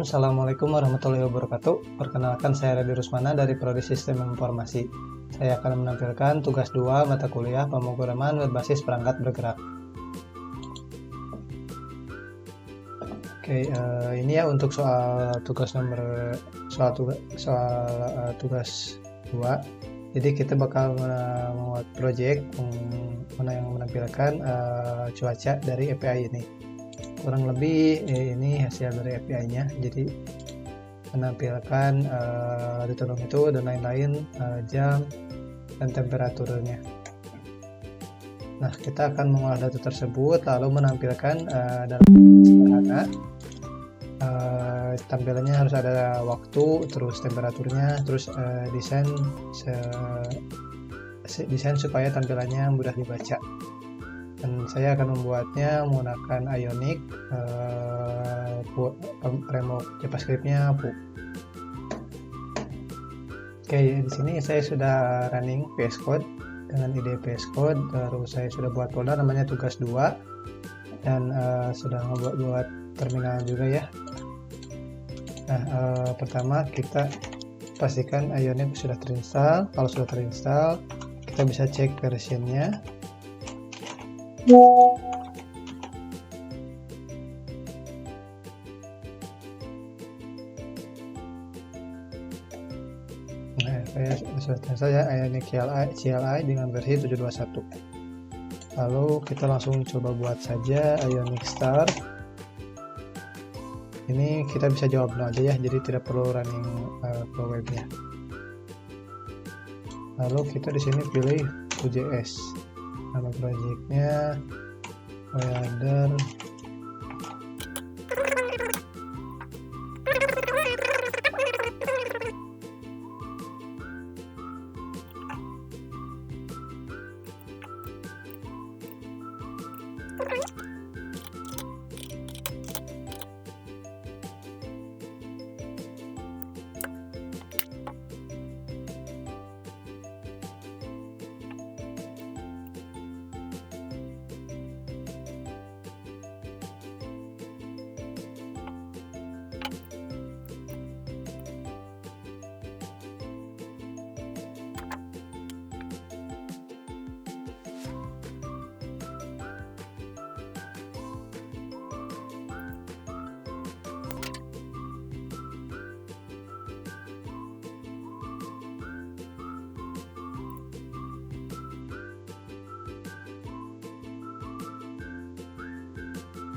Assalamualaikum warahmatullahi wabarakatuh. Perkenalkan, saya Radhi Rusmana dari Prodi Sistem Informasi. Saya akan menampilkan tugas 2 mata kuliah pemrograman berbasis perangkat bergerak. Oke, ini ya untuk tugas 2. Jadi kita bakal membuat project yang menampilkan cuaca dari API ini. Kurang lebih ini hasil dari API-nya. Jadi menampilkan longitudinal itu dan lain-lain, jam dan temperaturnya. Nah, kita akan mengolah data tersebut lalu menampilkan dalam sederhana. Tampilannya harus ada waktu, terus temperaturnya, terus desain supaya tampilannya mudah dibaca. Dan saya akan membuatnya menggunakan Ionic, framework JavaScript-nya Vue. Oke, di sini saya sudah running VS Code dengan ide VS Code, terus saya sudah buat folder namanya tugas 2 dan sudah buat terminal juga ya. Nah, pertama kita pastikan Ionic sudah terinstall. Kalau sudah terinstall, kita bisa cek versionnya. Nah, saya sudah terinstall ya Ionic CLI dengan versi 7.21. Lalu kita langsung coba buat saja Ionic Start. Ini kita bisa jawab no aja ya, jadi tidak perlu running ke webnya. Lalu kita di sini pilih Vue.js. Nama projectnya Weather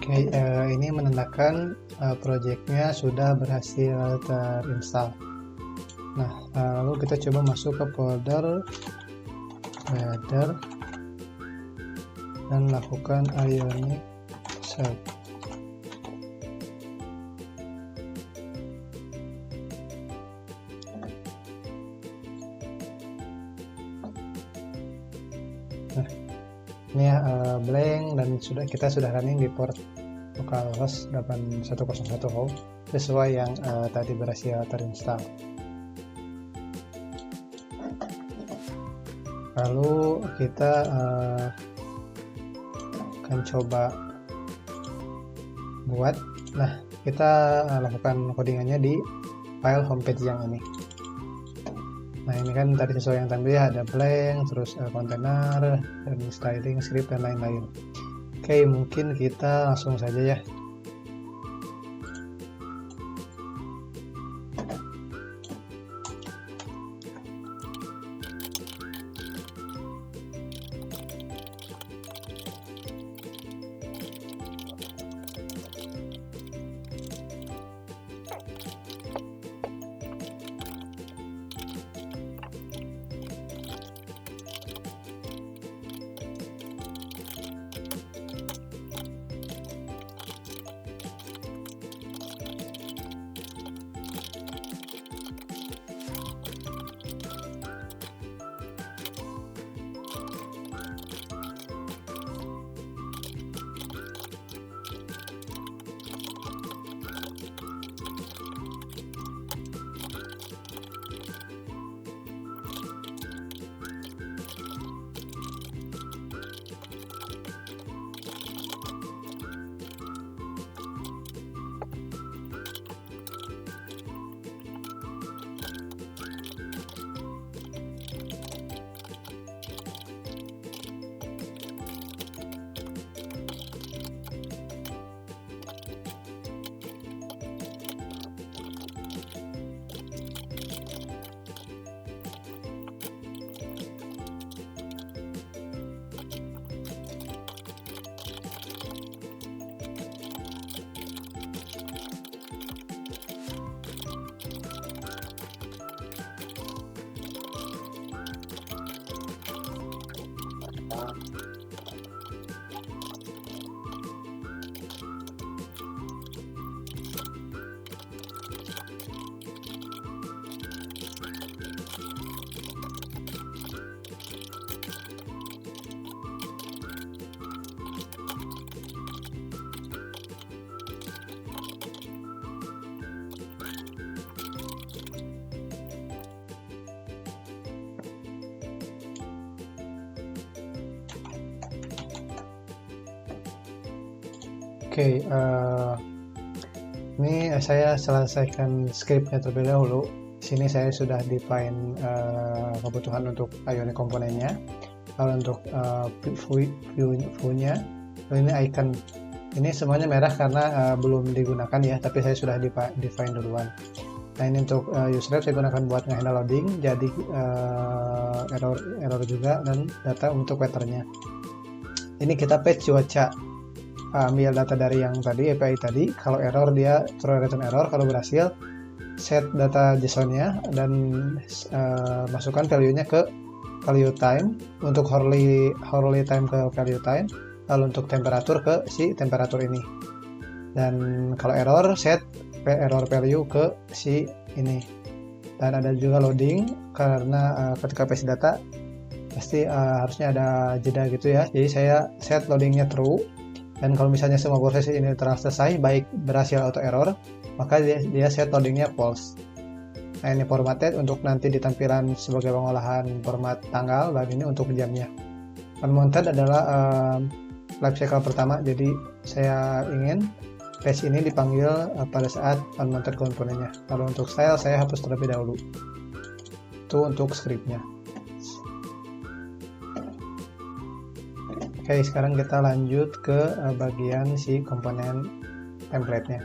Oke, ini menandakan projectnya sudah berhasil terinstall. Nah, lalu kita coba masuk ke folder Weather dan lakukan Ionic Set. Nah, ini ya blank dan kita sudah running di port localhost 8101 home sesuai yang tadi berhasil terinstall. Lalu kita akan coba buat. Nah, kita lakukan codingannya di file homepage yang ini. Nah, ini kan tadi sesuai yang tampil ya, ada blank, terus kontainer, dan styling, script, dan lain-lain. Oke, mungkin kita langsung saja ya. Oke, ini saya selesaikan scriptnya terlebih dahulu. Di sini saya sudah define kebutuhan untuk Ionic komponennya. Kalau untuk view-nya, ini icon. Ini semuanya merah karena belum digunakan ya, tapi saya sudah define duluan. Nah, ini untuk useref saya gunakan buat nge-handle loading, jadi error juga, dan data untuk wetternya. Ini kita patch cuaca. Ambil data dari yang tadi, API tadi. Kalau error dia throw return error, kalau berhasil set data JSON-nya dan masukkan value-nya ke value time, untuk hourly time ke value time, lalu untuk temperatur ke si temperatur ini. Dan kalau error, set error value ke si ini. Dan ada juga loading, karena ketika paste data pasti harusnya ada jeda gitu ya, jadi saya set loadingnya true. Dan kalau misalnya semua proses ini telah selesai, baik berhasil atau error, maka dia set loadingnya false. Nah, ini formatted untuk nanti ditampilan sebagai pengolahan format tanggal, dan ini untuk jamnya. Unmounted adalah lifecycle pertama, jadi saya ingin page ini dipanggil pada saat unmounted komponennya. Lalu untuk style saya hapus terlebih dahulu. Itu untuk scriptnya. Oke, sekarang kita lanjut ke bagian si komponen template-nya.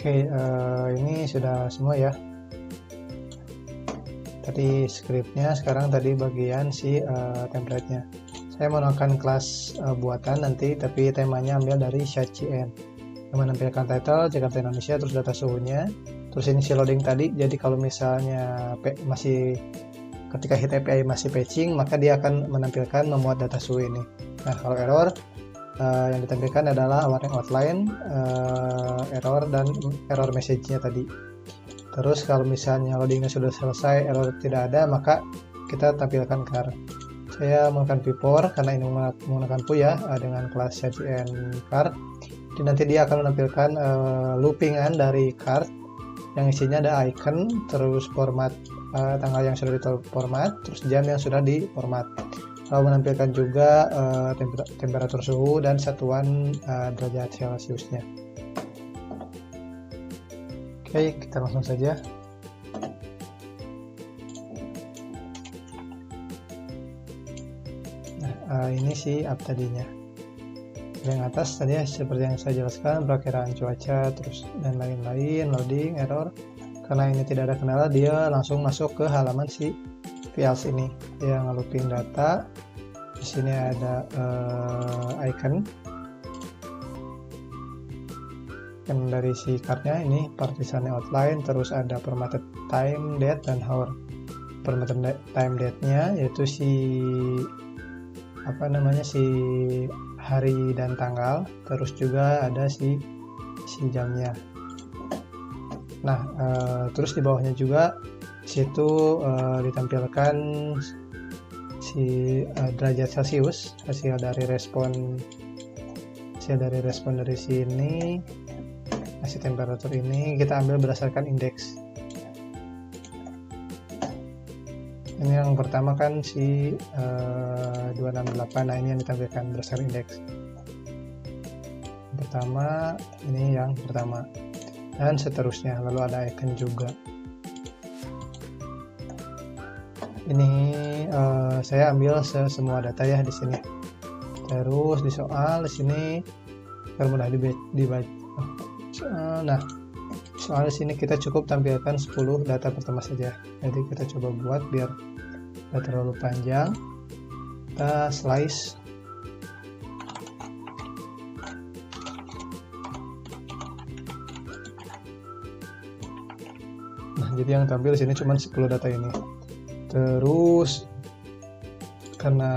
Oke, ini sudah semua ya. Tadi scriptnya, sekarang tadi bagian si template-nya. Saya menggunakan kelas buatan nanti, tapi temanya ambil dari CN. Yang menampilkan title, Jakarta Indonesia, terus data suhunya, terus ini si loading tadi. Jadi kalau misalnya masih ketika hit API masih patching, maka dia akan menampilkan memuat data suhu ini. Nah, kalau error, yang ditampilkan adalah warning outline, error, dan error message-nya tadi. Terus kalau misalnya loadingnya sudah selesai, error tidak ada, maka kita tampilkan car. Saya menggunakan v4 karena ini menggunakan Puya dengan kelas CN card. Jadi nanti dia akan menampilkan loopingan dari card yang isinya ada icon, terus format tanggal yang sudah diformat, terus jam yang sudah diformat. Lalu menampilkan juga temperatur suhu dan satuan derajat Celciusnya. Oke, kita langsung saja. Nah, ini si app tadinya. Yang atas tadi seperti yang saya jelaskan, perakiraan cuaca, terus dan lain-lain, loading, error. karena ini tidak ada kendala, dia langsung masuk ke halaman si files ini. Dia ngelupin data. Di sini ada icon yang dari si cardnya ini, partition outline, terus ada permitted time, date, dan hour. Permitted time date-nya yaitu si si hari dan tanggal, terus juga ada si jamnya. Nah, terus di bawahnya juga situ ditampilkan si derajat Celcius, hasil dari respon dari sini. Hasil temperatur ini kita ambil berdasarkan indeks. Ini yang pertama kan si 268. Nah, ini yang ditampilkan berdasarkan indeks. Pertama, ini yang pertama. Dan seterusnya, lalu ada icon juga. Ini saya ambil semua data ya di sini. Terus di soal di sini biar mudah dibaca. Nah, soal di sini kita cukup tampilkan 10 data pertama saja. Jadi kita coba buat biar tidak terlalu panjang. Kita slice. Nah, jadi yang tampil di sini cuma 10 data ini. Terus karena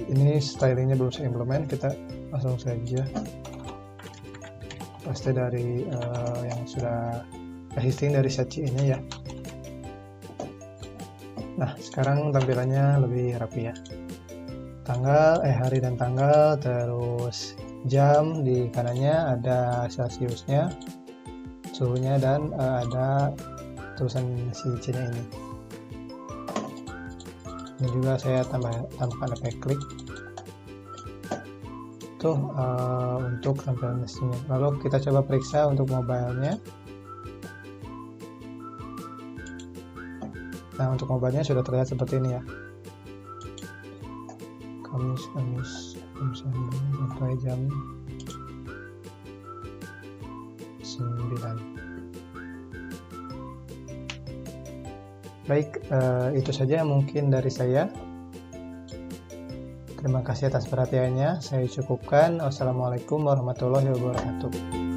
ini stylingnya belum saya implement, kita langsung saja paste dari yang sudah existing dari Sachi ini ya. Nah, sekarang tampilannya lebih rapi ya. Hari dan tanggal, terus jam di kanannya, ada Celciusnya, suhunya, dan ada tulisan si C-nya ini. Ini juga saya tambahkan efek klik. Itu untuk tampilan mesinnya. Lalu kita coba periksa untuk mobilenya. Nah, untuk mobilenya sudah terlihat seperti ini ya. Kamis sampai jam 9. Baik, itu saja mungkin dari saya. Terima kasih atas perhatiannya. Saya cukupkan. Wassalamualaikum warahmatullahi wabarakatuh.